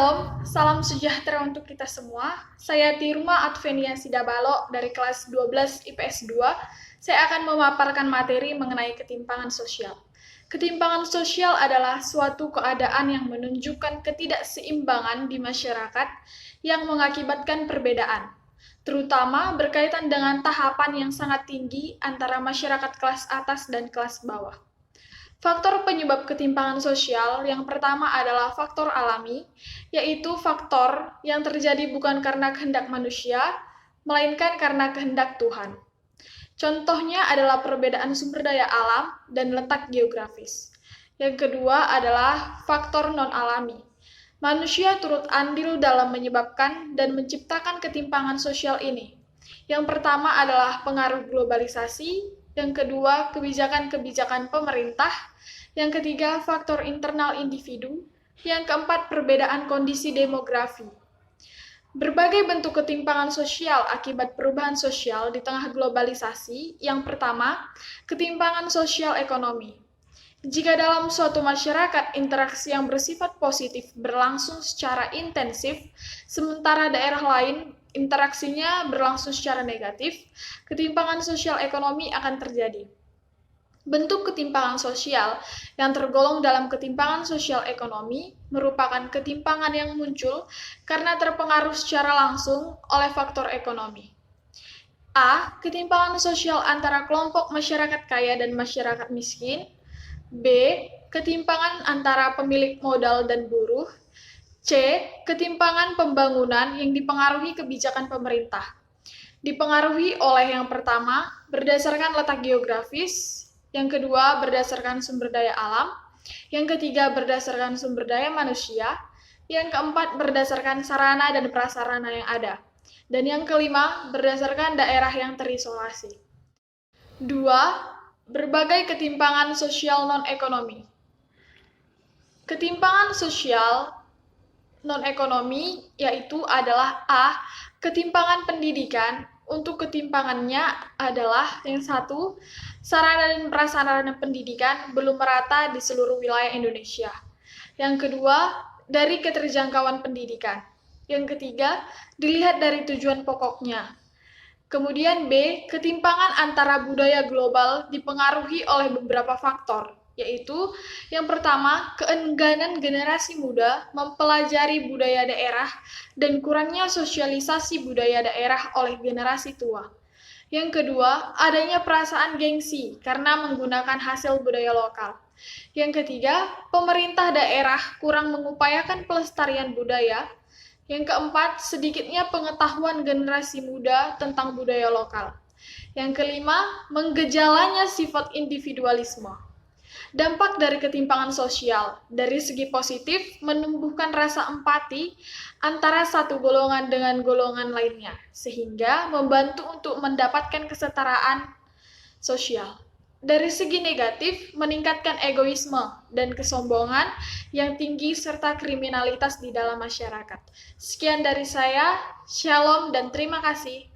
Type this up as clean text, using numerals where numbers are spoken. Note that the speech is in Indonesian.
Shalom, salam sejahtera untuk kita semua. Saya Tirma Advenia Sidabalo dari kelas 12 IPS 2. Saya akan memaparkan materi mengenai ketimpangan sosial. Ketimpangan sosial adalah suatu keadaan yang menunjukkan ketidakseimbangan di masyarakat yang mengakibatkan perbedaan, terutama berkaitan dengan tahapan yang sangat tinggi antara masyarakat kelas atas dan kelas bawah. Faktor penyebab ketimpangan sosial yang pertama adalah faktor alami, yaitu faktor yang terjadi bukan karena kehendak manusia, melainkan karena kehendak Tuhan. Contohnya adalah perbedaan sumber daya alam dan letak geografis. Yang kedua adalah faktor non-alami. Manusia turut andil dalam menyebabkan dan menciptakan ketimpangan sosial ini. Yang pertama adalah pengaruh globalisasi, yang kedua kebijakan-kebijakan pemerintah, yang ketiga faktor internal individu, yang keempat perbedaan kondisi demografi. Berbagai bentuk ketimpangan sosial akibat perubahan sosial di tengah globalisasi. Yang pertama, ketimpangan sosial ekonomi. Jika dalam suatu masyarakat interaksi yang bersifat positif berlangsung secara intensif, sementara daerah lain interaksinya berlangsung secara negatif, ketimpangan sosial ekonomi akan terjadi. Bentuk ketimpangan sosial yang tergolong dalam ketimpangan sosial ekonomi merupakan ketimpangan yang muncul karena terpengaruh secara langsung oleh faktor ekonomi. A. Ketimpangan sosial antara kelompok masyarakat kaya dan masyarakat miskin. B. Ketimpangan antara pemilik modal dan buruh. C. Ketimpangan pembangunan yang dipengaruhi kebijakan pemerintah. Dipengaruhi oleh yang pertama, berdasarkan letak geografis, yang kedua, berdasarkan sumber daya alam, yang ketiga, berdasarkan sumber daya manusia, yang keempat, berdasarkan sarana dan prasarana yang ada, dan yang kelima, berdasarkan daerah yang terisolasi. 2. Berbagai ketimpangan sosial non-ekonomi. Ketimpangan sosial non-ekonomi yaitu adalah A. Ketimpangan pendidikan. Untuk ketimpangannya adalah yang satu, sarana dan prasarana pendidikan belum merata di seluruh wilayah Indonesia. Yang kedua, dari keterjangkauan pendidikan. Yang ketiga, dilihat dari tujuan pokoknya. Kemudian B, ketimpangan antara budaya global dipengaruhi oleh beberapa faktor, yaitu yang pertama, keengganan generasi muda mempelajari budaya daerah dan kurangnya sosialisasi budaya daerah oleh generasi tua. Yang kedua, adanya perasaan gengsi karena menggunakan hasil budaya lokal. Yang ketiga, pemerintah daerah kurang mengupayakan pelestarian budaya. Yang keempat, sedikitnya pengetahuan generasi muda tentang budaya lokal. Yang kelima, menggejalanya sifat individualisme. Dampak dari ketimpangan sosial, dari segi positif, menumbuhkan rasa empati antara satu golongan dengan golongan lainnya, sehingga membantu untuk mendapatkan kesetaraan sosial. Dari segi negatif, meningkatkan egoisme dan kesombongan yang tinggi serta kriminalitas di dalam masyarakat. Sekian dari saya, shalom dan terima kasih.